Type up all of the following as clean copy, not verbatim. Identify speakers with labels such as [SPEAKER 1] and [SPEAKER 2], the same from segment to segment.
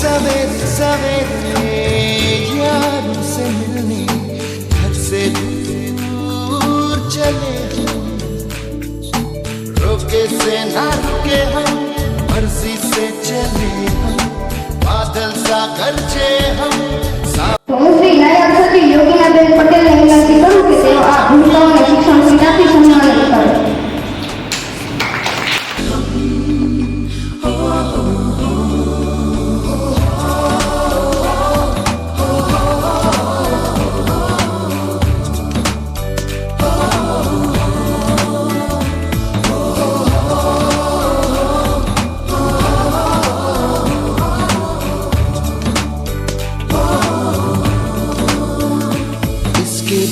[SPEAKER 1] सवेरे सवेरे यारों से मिलने घर से दूर चले हम, रोके से ना रुके हम, मर्जी से चले हम, बादल सा गरजे हम।
[SPEAKER 2] હું શ્રી નાયબ સચિવ યોગીનાબેન પટેલને વિનંતી કરું કે તેઓ આ ભૂમિકાઓને શિક્ષણ વિનાથી સંચાલિત કરે.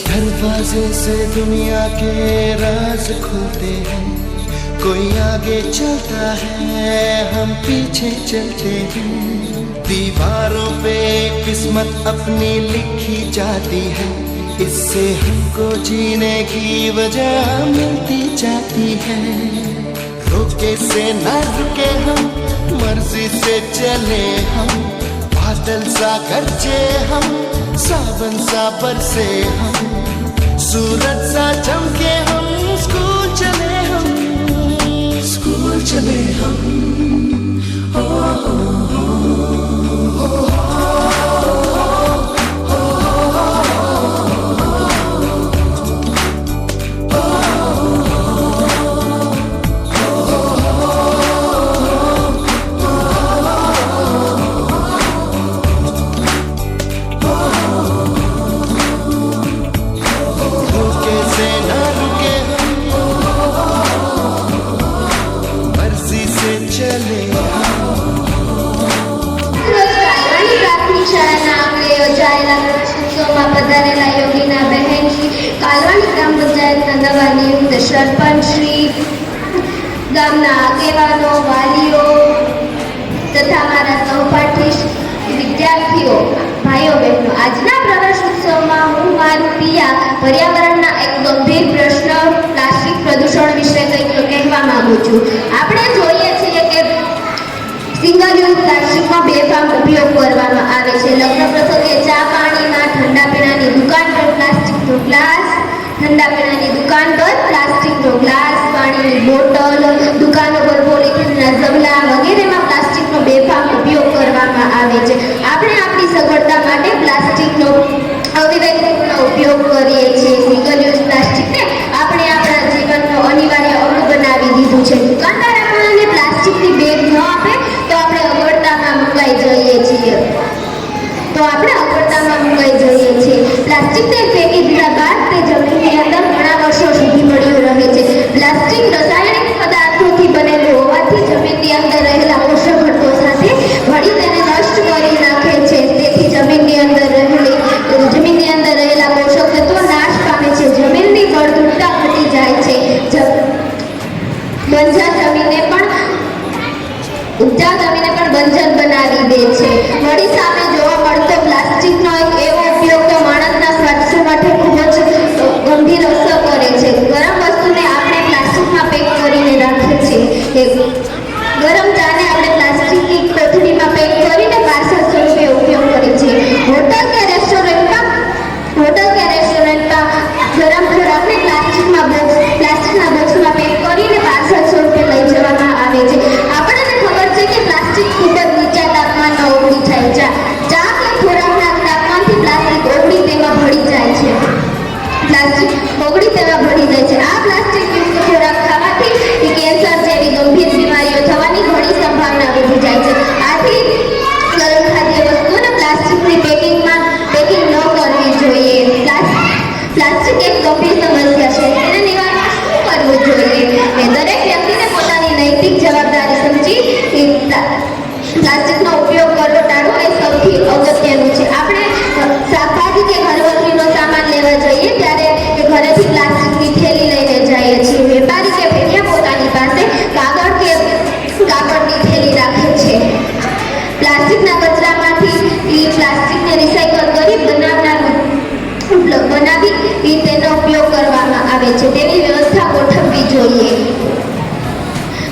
[SPEAKER 1] दरवाजे से दुनिया के राज खुलते हैं, कोई आगे चलता है हम पीछे चलते हैं, दीवारों पे किस्मत अपनी लिखी जाती है, इससे हमको जीने की वजह मिलती जाती है, रोके से ना रुके हम, मर्जी से चले हम, बादल सा गरजे हम, सावन सा बरसे हम, सूरज सा चमके हम, स्कूल चले हम, स्कूल चले हम।
[SPEAKER 2] સરપંચ શ્રી, ગામના આગેવાનો, વાલીઓ તથા મારા સહપાઠી વિદ્યાર્થીઓ, ભાઈઓ બહેનો, આજના પ્રવેશ ઉત્સવમાં હું મારું પિયા પર્યાવરણના એક ગંભીર પ્રશ્ન પ્લાસ્ટિક પ્રદૂષણ વિશે કંઈક કહેવા માંગુ છું. આપણે જોઈએ છીએ કે સિંગલ યુઝ પ્લાસ્ટિકનો બેફામ ઉપયોગ કરવામાં આવે છે. લગ્ન પ્રસંગે ચા પાણીમાં, ઠંડા પીણાની દુકાન પર પ્લાસ્ટિકનો ગ્લાસ, ઠંડા પીણાની દુકાન પર પ્લાસ્ટિકનો ગ્લાસ, પાણીની બોટલ, દુકાનો પર પોલિથીનના ઝબલા વગેરેમાં પ્લાસ્ટિકનો બેફામ ઉપયોગ કરવામાં આવે છે. આપણે આપણી સગવડતા માટે પ્લાસ્ટિકનો અવિવેકપૂર્ણ ઉપયોગ કરીએ છીએ. સિંગલ યુઝ પ્લાસ્ટિકને આપણે આપણા જીવનનો અનિવાર્ય અંગ બનાવી દીધું છે. દુકાનદાર આપણને પ્લાસ્ટિકની બેગ ન આપે તો આપણે અગવડતામાં મુકાઈ જઈએ છીએ. પ્લાસ્ટિકને ફેંકી દીધા બાદ તે જમીનની અંદર ઘણા વર્ષો સુધી પડ્યું રહે છે. પ્લાસ્ટિક રસાયણિક પદાર્થોથી બનેલું હોવાથી જમીનની અંદર રહેલા પોષક ઘટકો સાથે ભળી તેને નષ્ટ કરી નાખે છે. તેથી જમીનની અંદર રહેલા પોષક તત્વો નાશ પામે છે. જમીનની ફળદ્રુપતા ઘટી જાય છે. બંજર જમીનને પણ બંજર બનાવી દે છે. વળી સામે જોવા મળતો પ્લાસ્ટિકનો એક એવો ઉપયોગ તો માણસના સ્વાસ્થ્ય માટે ખૂબ જ ગંભીર અસર કરે છે. ગરમ વસ્તુને આપણે પ્લાસ્ટિકમાં પેક કરીને રાખીએ છીએ. ગરમ ચાને આપણે પ્લાસ્ટિકની કોથળીમાં પેક કરીને પાર્સલ સ્વરૂપે ઉપયોગ કરીએ છીએ. હોટલ કે રેસ્ટોરન્ટમાં ગરમ ખોરાકને પ્લાસ્ટિકના બોક્સમાં પેક કરીને પાર્સલ સ્વરૂપે લઈ જવામાં આવે છે. આપણને ખબર છે કે પ્લાસ્ટિક ખૂબ જ નીચા તાપમાનમાં ઓગળી જાય છે. ચા કે ખોરાકના તાપમાનથી પ્લાસ્ટિક ઓગળી તેમાં ભળી જાય છે. આ પ્લાસ્ટિક યુક્ત ખોરાક ખાવાથી કેન્સર જેવી ગંભીર બીમારીઓ થવાની ઘણી સંભાવના વધી જાય છે. આથી ગરમ ખાદ્ય વસ્તુઓને પ્લાસ્ટિકની પેકિંગ ન કરવી જોઈએ. પ્લાસ્ટિક એક ગંભીર સમસ્યા છે. તેને નિવારવા શું કરવું જોઈએ? દરેક વ્યક્તિને પોતાની નૈતિક જવાબદારી સમજી પ્લાસ્ટિકનો ઉપયોગ કરવો ટાળવો એ સૌથી અગત્યનું છે. આપણે શાકભાજી કે ઘરવખરીનો સામાન લેવા જઈએ ત્યારે ઘરેથી પ્લાસ્ટિકની થેલી લઈને જઈએ છીએ. વેપારી કે ફેરિયા પોતાની પાસે કાગળની થેલી રાખે છે. પ્લાસ્ટિકના કચરામાંથી પ્લાસ્ટિકને રિસાયકલ કરી બનાવી તેનો ઉપયોગ કરવામાં આવે છે. તેની વ્યવસ્થા ગોઠવવી જોઈએ.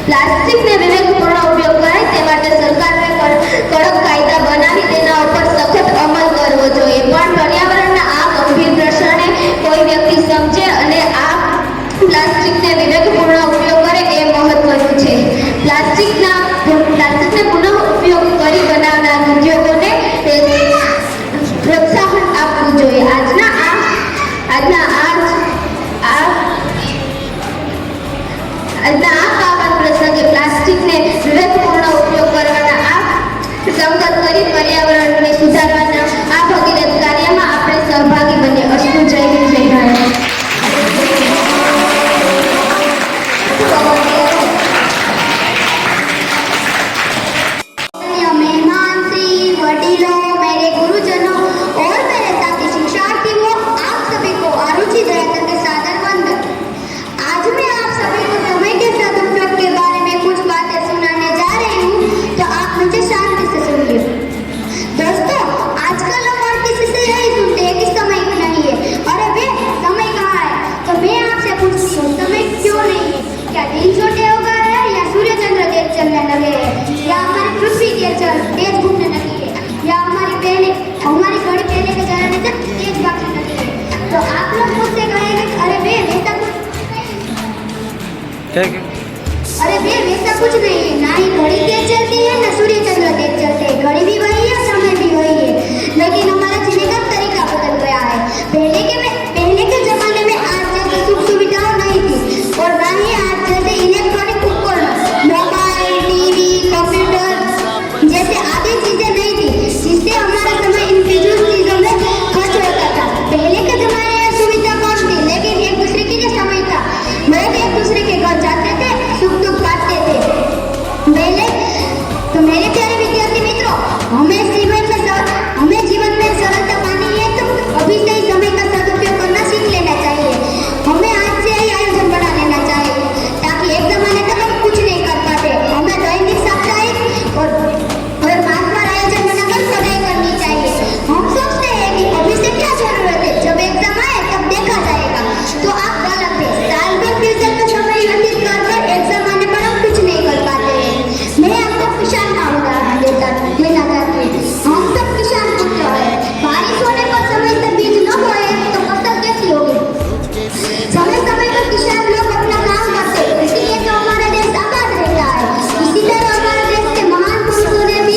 [SPEAKER 2] પ્લાસ્ટિકને વિવેકપૂર્ણ ઉપયોગ કરાય તે માટે સરકારને કડક કાયદા કરી પર્યાવરણને સુધારવાના આ ભગીરથ કાર્યમાં આપણે સહભાગી બનીએ. અસ્તુ. જય હિન્દ, જય ભારત.
[SPEAKER 3] मेहमान श्री वडीलों, मेरे गुरुजनों और मेरे साथी शिक्षार्थियों, आप सभी को अरुचि दयाकर के सादर वंदन। आज मैं आप सभी को समय के सदुपयोग के बारे में कुछ बातें सुनाने जा रही हूँ, तो आप मुझे शांति से सुनिए। दोस्तों, आजकल हम और किसी से यही सुनते हैं कि समय नहीं है। अरे वे समय कहाँ है? तो मैं आपसे पूछती हूँ, समय क्यों नहीं है? क्या दिन छोटे हो गए हैं, या सूर्य चंद्र तेज चलने लगे हैं, या हमारी पृथ्वी तेज घूमने लगी है, या हमारी घड़ी पहले के जमाने से तेज भागने लगी है? तो आप लोग मुझसे कहेंगे अरे वे वैसा कुछ अरे वे वैसा कुछ नहीं है। ना ही घड़ी तेज चलती है, ना सूर्य चंद्र तेज चलते हैं। घड़ी भी वही है, समय भी वही है, लेकिन हमारा जीने का तरीका बदल गया है। पहले के जमाने में आज जैसी सुख सुविधाएं नहीं थी, और ना ही आज जैसे इलेक्ट्रॉनिक उपकरण, मोबाइल, टीवी, कंप्यूटर जैसे आदि चीजें नहीं थी, जिससे हमारा समय इन फिजूल चीजों में खर्च होता था। पहले के जमाने में सुविधा कम थी, लेकिन एक दूसरे के लिए समय था। लोग एक दूसरे के घर जाते थे, सुख दुख बांटते थे। मेरे प्यारे विद्यार्थी मित्रों, हमें जीवन में सरलता पानी है, तो अभी से ही समय का सदुपयोग करना सीख लेना चाहिए। हमें आज से ही आयोजन बना लेना चाहिए, ताकि एक जमाने तक हम कुछ नहीं कर पाते। हमें दैनिक साप्ताहिक और मासवार आयोजन बनाकर पढ़ाई करनी चाहिए। हम सोचते हैं कि अभी से क्या जरूरत है, जब एग्जाम आए तब देखा जाएगा, तो आप गलत है। साल भर फ्यूचर का समय व्यतीत कर एग्जाम आने पर हम कुछ नहीं कर पाते हैं। मैं आपको किसान का उदाहरण देना चाहती हूँ। हम सब किसान पुत्र हैं। बारिश होने पर समय से बीज न बोए तो फसल कैसी होगी? समय समय पर किसान लोग अपना काम करते हैं, इसीलिए तो हमारा देश आबाद रहता है। इसी तरह हमारे देश के महान पुरुषों ने भी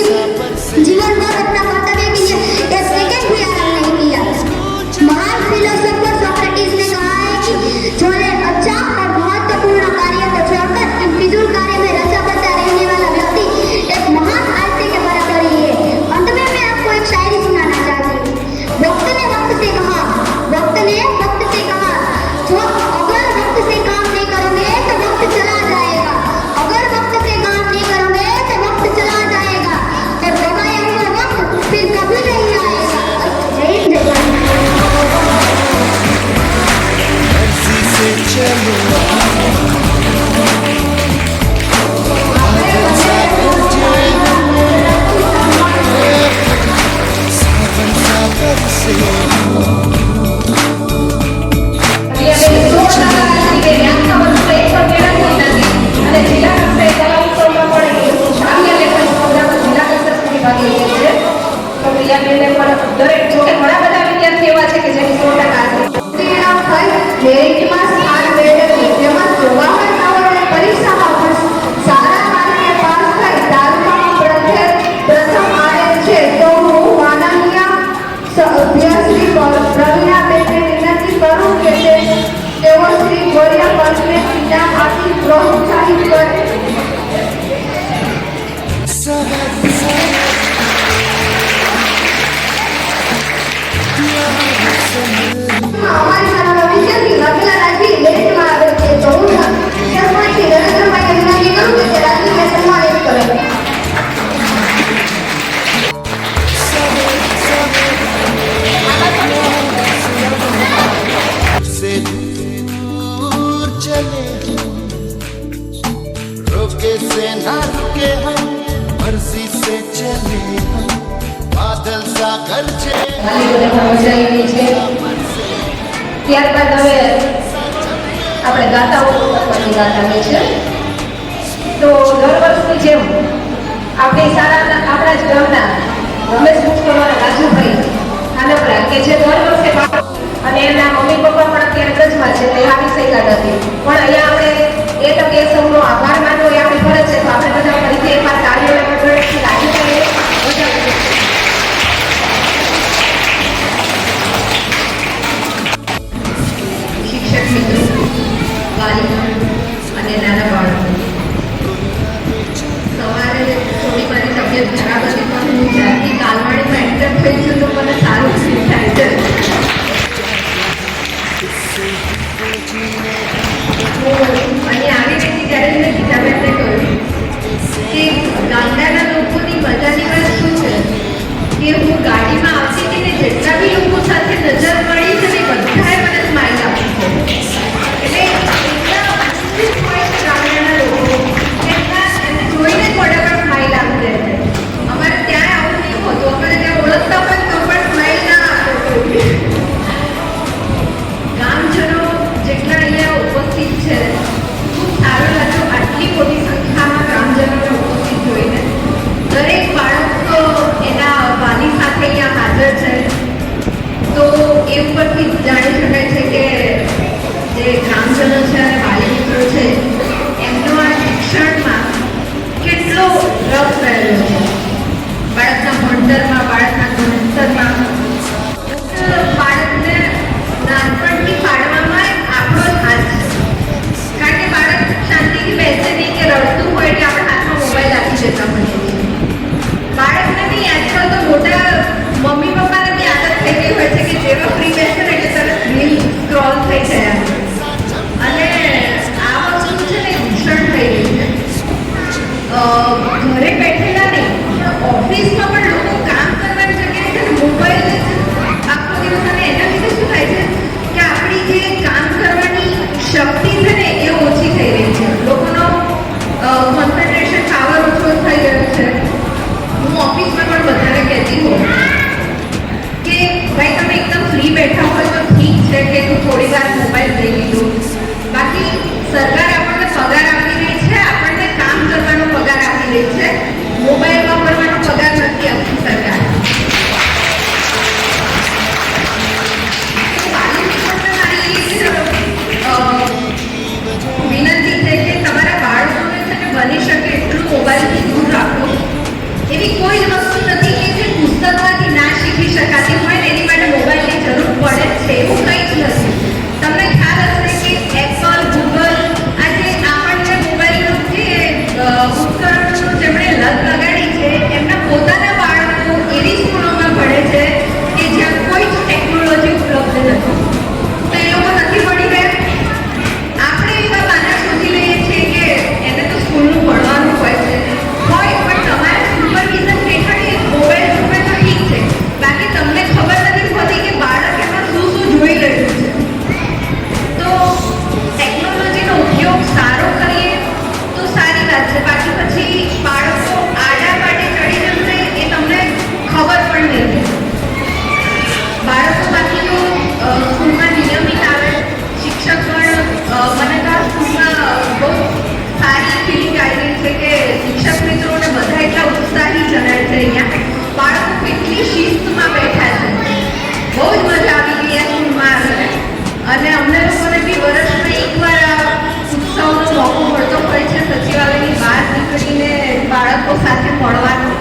[SPEAKER 3] जीवन भर अपना कर्तव्य के लिए एक सेकंड भी आराम नहीं किया। महान फिलोसोफर सोक्रेटिस ने कहा है कि जो अच्छा और महत्वपूर्ण कार्य को छोड़कर इन फिजूल कार्य में रचा बचा रहने वाला व्यक्ति एक महान आलसी के बराबर ही है। अंत में मैं आपको एक शायरी सुनाना चाहती हूँ। वक्त ने वक्त से कहा, जो अगर वक्त से काम नहीं करोगे तो वक्त चला जाएगा, अगर वक्त से काम नहीं करोगे तो वक्त चला जाएगा, और गवाया हुआ वक्त फिर कभी नहीं आएगा। जय हिंद, जय भारत।
[SPEAKER 1] मर्जी से चलो सावन सागर से
[SPEAKER 4] દરેક જોકે ઘણા બધા વિદ્યાર્થીઓ એવા છે કે જેની 100% મેરિટમાં સ્થાન મેળવ્યું, જેમાં જવાહર નવોદય પરીક્ષામાં પણ સારા માર્કે પાસ થઈ તાલુકામાં પ્રથમ આવેલ છે. તો હું માનનીય અભ્યાસી પ્રવીણાબેનને વિનંતી કરું કે તેઓ શ્રી ગોરિયા પંચને ઇનામ આપી પ્રોત્સાહિત કરે. અમારી શાળાના વિદ્યાર્થી રમીલા રાજવી લેટમાં આવે છે, તો હું શિક્ષકમાંથી નરેન્દ્રભાઈને વિનંતી કરું કે તે રાજવીને સન્માનિત કરે.
[SPEAKER 1] से दूर चले हम, रोके से ना रुके हम, मर्जी से चले हम, बादल सा गरजे
[SPEAKER 4] ત્યારબાદ હવે આપણે ગાતાઓ કરવાની વાત આવી છે. તો દર વર્ષની જેમ આપણી શાળાના આપણા જ ગામના રમેશ મુસ્કરવાળા રાજુભાઈ ખાનપરા કે જે દર વર્ષે અને એના મમ્મી પપ્પા પણ અત્યારે કચ્છમાં છે, તે આવી શક્યા નથી, પણ અહીંયા આપણે એ તકે સૌનો આભાર માનવો એ આપણી ફરજ છે. તો આપણે બધા ફરીથી એકવાર તાળીઓના ગણગણાટથી રાજુભાઈએ બજાવ્યું. શિક્ષક મિત્રો, વાલીઓ અને નાના બાળકો, સવારે થોડી મારી તબિયત ખરાબ હતી પણ હું 15માં, બાળકના ધોરણ 17માં બાળકને નાનપણથી પાડવામાં આપણો જ હાથ છે. કારણ કે બાળક શાંતિથી બેસે નહીં કે રડતું હોય એટલે આપણે હાથમાં મોબાઈલ આપી દેતા હોઈએ છીએ. બાળકને બી આજકાલ તો મોટા મમ્મી પપ્પાને બી આદત થઈ ગઈ હોય છે કે જેવા ફ્રી બેસે ને એટલે તરત રીલ સ્ક્રોલ થઈ જાય. અને આ વસ્તુ છે ને ભૂષણ થઈ ગઈ છે. ઘરે બેઠેલા નહીં પણ ઓફિસમાં પણ લોકો કામ કરવાની જગ્યાએ છે ને મોબાઈલ આખો દિવસ. અને એના લીધે શું થાય છે કે આપણી જે કામ કરવાની શક્તિ છે ને એ ઓછી થઈ રહી છે. લોકોનો કોન્સન્ટ્રેશન પાવર ઓછો થઈ ગયો છે. હું ઓફિસમાં પણ બધાને કહેતી હોઉં કે ભાઈ તમે એકદમ ફ્રી બેઠા હોય તો ઠીક છે કે તું થોડી વાર મોબાઈલ લઈ લીધો. બાકી સરકાર આપણને પગાર આપી રહી છે, આપણને કામ કરવાનો પગાર આપી રહી છે, મોબાઈલ વાપરવાનો પગાર નથી આપતી સરકાર. વિનંતી છે કે તમારા બાળકોને છે ને બની શકે એટલું મોબાઈલથી દૂર રાખો. એવી કોઈ જ વસ્તુ નથી કે જે પુસ્તકમાંથી ના શીખી શકાતી હોય ને એની માટે મોબાઈલની જરૂર પડે જ છે. એવું કંઈ જ નથી. તમને ખ્યાલ હશે કે એપલ, ગૂગલ આજે આપણને મોબાઈલનું જે ઉપકરણનું જેમણે લત લગાડી છે એમના પોતાના બાળકો એવી સ્કૂલોમાં ભણે છે કે જ્યાં કોઈ જ ટેકનોલોજી ઉપલબ્ધ નથી. તો એ લોકો નથી ભણી ગયા. આપણે એવા બહાના શોધી લઈએ છીએ કે એને તો સ્કૂલનું ભણવાનું હોય છે. હોય પણ તમારા સુપરવિઝન હેઠળ એ મોબાઈલ જોવે તો ઠીક છે. બાકી તમને ખબર નથી હોતી કે બાળક એમાં શું શું જોઈ રહ્યું છે. તો ટેકનોલોજીનો ઉપયોગ સારો કરીએ તો સારી વાત છે. બાકી પછી બાળકો આડા પાડે ચડી જશે એ તમને ખબર પણ નહીં રહે. બાળકો બાકી તો સ્કૂલમાં નિયમિત આવે. શિક્ષક પણ મને તો આ સ્કૂલમાં બહુ સારી ફિલિંગ આવી રહી છે કે શિક્ષક મિત્રોને બધા એટલા ઉત્સાહી જણાય છે. અહીંયા બાળકો કેટલી શિસ્તમાં બેઠા છે. બહુ જ મજા આવી ગઈ આ સ્કૂલમાં આવીને. અને અમને લોકોને બી વર્ષમાં એકવાર આ ઉત્સવનો મોકો મળતો હોય છે સચિવાલયની બહાર નીકળીને બાળકો સાથે મળવાનો.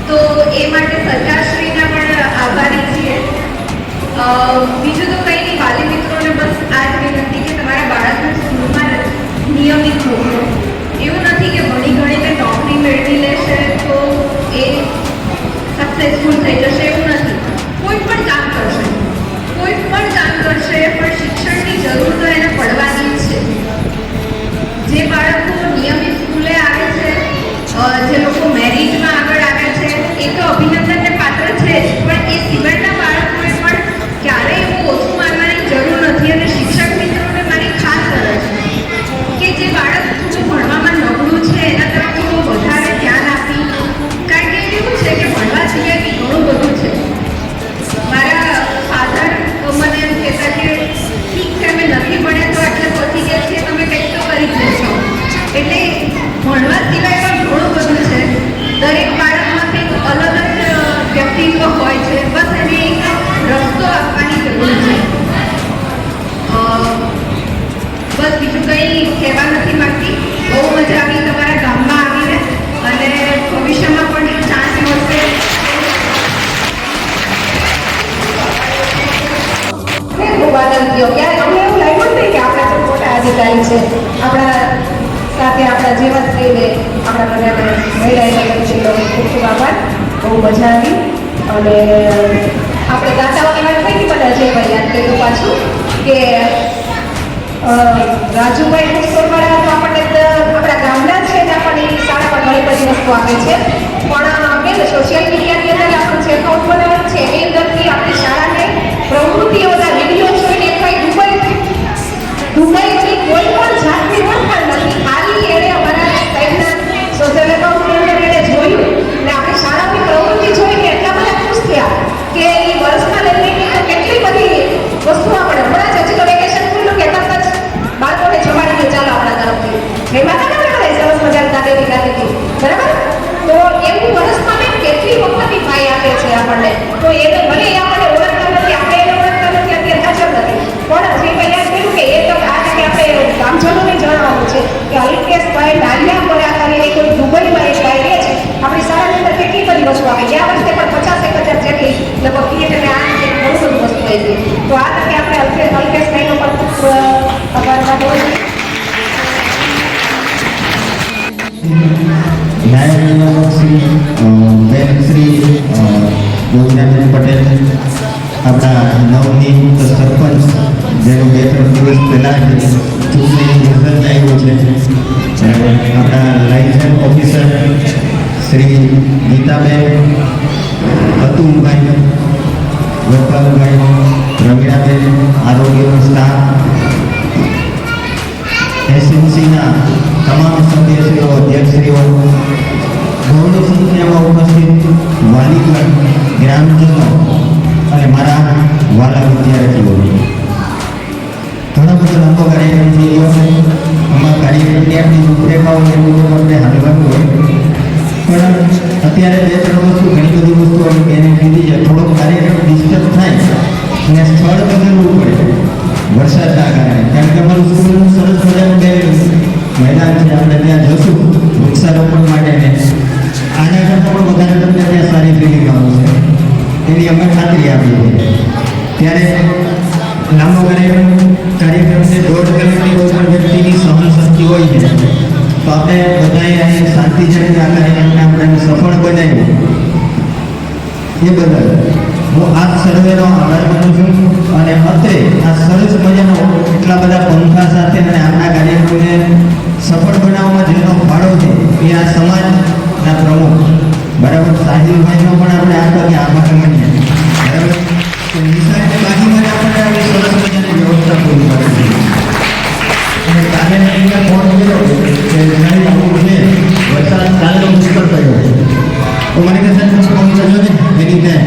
[SPEAKER 4] તો એ માટે સરકારશ્રીના પણ આભારી છીએ. બીજું તો કંઈ નહીં, વાલી મિત્રોને બસ આ જ વિનંતી કે તમારા બાળકને સ્કૂલમાં નિયમિત મોકલો. એવું નથી કે ભણી ગણીને નોકરી મેળવી લેશે તો એ સક્સેસફુલ થઈ જશે. એવું નથી. કોઈ પણ કામ કરશે, કોઈ પણ કામ કરશે પણ શિક્ષણની જરૂર તો એને પડવાની જ છે. જે બાળકો નિયમિત સ્કૂલે આવે છે, જે લોકો મેરિટમાં આગળ આવે છે એ તો અભિનંદનને પાત્ર છે જ. પણ એ સિવાયના બાળકોએ પણ ક્યારેય એવું ઓછું માનવાની જરૂર નથી. અને શિક્ષક મિત્રોને મારી ખાસ અરજ કે જે બાળક થોડું ભણવામાં નબળું છે એના તરફ થોડું વધારે ધ્યાન આપી. કારણ કે એવું છે કે ભણવા સિવાય બી ઘણું બધું છે. મારા ફાધર મને એમ કહેતા કે ઠીક છે અમે નથી ભણ્યા તો આટલે પહોંચી ગયા છીએ, તમે કંઈક તો કરી જ લેશો. એટલે ભણવા સિવાય પણ ઘણું બધું છે. દરેક બાળકમાં કંઈક અલગ જ વ્યક્તિત્વ હોય છે. બસ એને એક રસ્તો આપવાની જરૂર છે. બસ બીજું કંઈ કહેવા નથી માંગતી. બહુ મજા આવી તમારા ગામમાં આવીને. અને ભવિષ્યમાં પણ એક ચાન્સ મળશે. ખૂબ આનંદ થયો. ક્યારે અમને એવું લાગ્યું નહીં કે આપણા જે મોટા અધિકારી છે આપણા સાથે આપણા જેવા થઈને આપણા મને મેળાઈને ખૂબ ખૂબ આભાર. બહુ મજા આવી. અને આપણે દાતાઓની વાત થઈ બધા છે ભાઈ યાદ કર્યું પાછું કે રાજુભાઈ પુષ્કરવાળા તો આપણને આપણા ગામના છે ને આપણને શાળામાં ઘણી બધી વસ્તુ આપે છે. પણ બેન સોશિયલ મીડિયાની અંદર આપણું જે એકાઉન્ટ બનાવવાનું છે એની અંદરથી આપણી શાળાને પ્રવૃત્તિઓના વિડીયો જોઈને કંઈ દુબઈથી કોઈ પણ જાતની ઓળખાણ નથી. ખાલી એણે અમારા સાહેબના સોશિયલ એકાઉન્ટની અંદર એણે જોયું ને આપણી શાળાની પ્રવૃત્તિ જોઈને એટલા બધા ખુશ થયા કે એ વર્ષમાં લઈને તો કેટલી બધી વસ્તુ આપણે હમણાં જ હજી તો વેકેશન ખુલ્લું કે તરત જ બાળકોને જમાડીને ચાલો આપણા તરફથી એમાં ના સરસ મજાની દાદેવી ગાતી હતી. બરાબર? તો એવું વર્ષમાં મેં કેટલી વખત
[SPEAKER 5] નાયબ શ્રી બેન શ્રી યોગિનાબેન પટેલ, આપણા નવનિયુક્ત સરપંચ, જેનું 2-3 દિવસ પહેલાં ચૂંટણી રિઝલ્ટ આવ્યું છે, આપણા લાયસન્સ ઓફિસર શ્રી ગીતાબેન, અતુલભાઈ, ગોપાલભાઈ, રમીણાબેન, આરોગ્યનો સ્ટાફ, એસએમસીના તમામ સભ્યશ્રીઓ, અધ્યક્ષશ્રીઓ, બહોળી સંખ્યામાં ઉપસ્થિત વાલીગણ, ગ્રામજનો અને મારા વાલા વિદ્યાર્થીઓ, ઘણો બધો લાંબો કાર્યક્રમ થઈ ગયો છે. આમાં કાર્યક્રમની આપણી રૂપરેખાઓ એ મુજબ આપણે હાલવાનું હોય, પણ અત્યારે 2-3 વસ્તુ, ઘણી બધી વસ્તુઓ એને કીધી છે. થોડોક કાર્યક્રમ ડિસ્ટર્બ થાય અને સ્થળ બદલવું પડે વરસાદના કારણે, કારણ કે અમારું સ્કૂલનું સરસ મજાનું મેદાન છે. આપણે ત્યાં જશું વૃક્ષારોપણ માટે, આના કરતાં પણ વધારે તમને ત્યાં સારી ફિલિંગ આવશે, એની અમે ખાતરી આપી છે. ત્યારે લાંબો કાર્યક્રમને 1.5 કલાકની કોઈ પણ વ્યક્તિની સહનશક્તિ હોય છે, તો આપણે બધાએ અહીં શાંતિજનક આ કાર્યક્રમને આપણે સફળ બનાવ્યું. એ બદલ હું આપ સર્વેનો આભાર માનું છું. અને અત્રે આ સરસ મજાનો એટલા બધા પંખા સાથે અને આપણા કાર્યક્રમને સફળ બનાવવામાં જેનો ફાળો છે એ આ સમાજના પ્રમુખ બરાબર સાહિલભાઈનો પણ આપણે આ તકે આભાર માનીએ. બરાબર, તો નિશાળની બાજુમાં આપણે આવી સરસ મજાની વ્યવસ્થા પૂરી કરી છે. અને કાલે મેં ફોન કર્યો કે ઘણી અમુક છે વરસાદ કાલનો મુશ્કેલ થયો, તો મને કહે સાહેબ ફોન કરજો ને એની ત્યાં.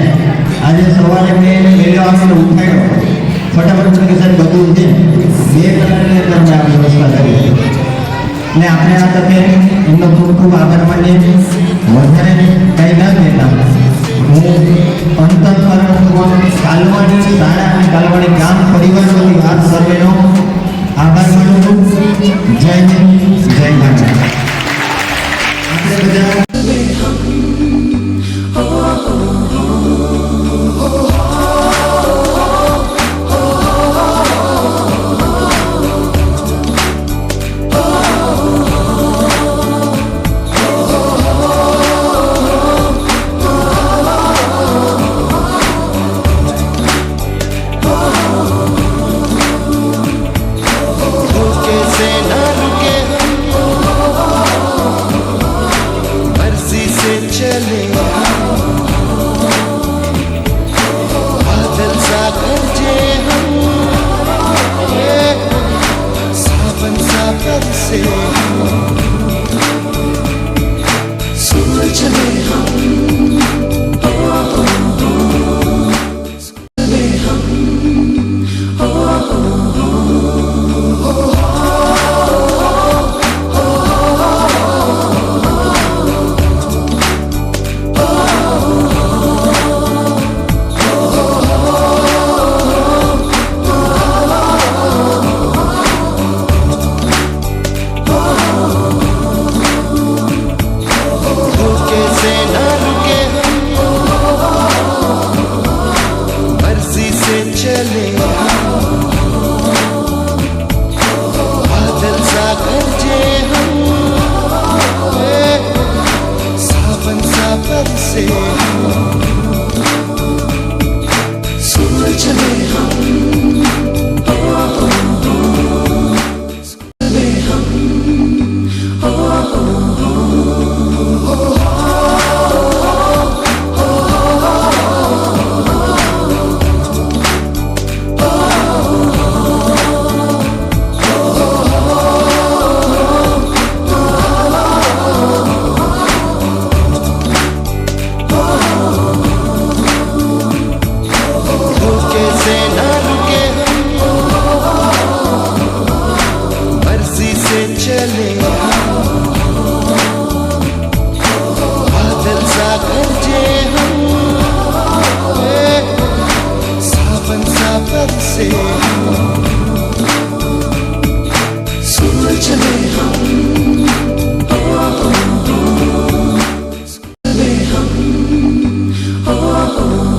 [SPEAKER 5] આજે સવારે મેં વહેલો આવીને ઉઠાડ્યો, ફટાફટ મને કહે સાહેબ બધું છે, 2 કલાકની અંદર મેં આ વ્યવસ્થા કરી. એટલે આપણે આ તકે એમનો ખૂબ ખૂબ આભાર માનીએ. વધારે કંઈ ના કહેતા હું અંતઃકરણપૂર્વક કાલવાડી શાળા અને કાલવાડી ગામ પરિવાર વતી આ સર્વેનો આભાર માનું છું. જય હિન્દ, જય ભારત. આપણે બધા
[SPEAKER 1] oh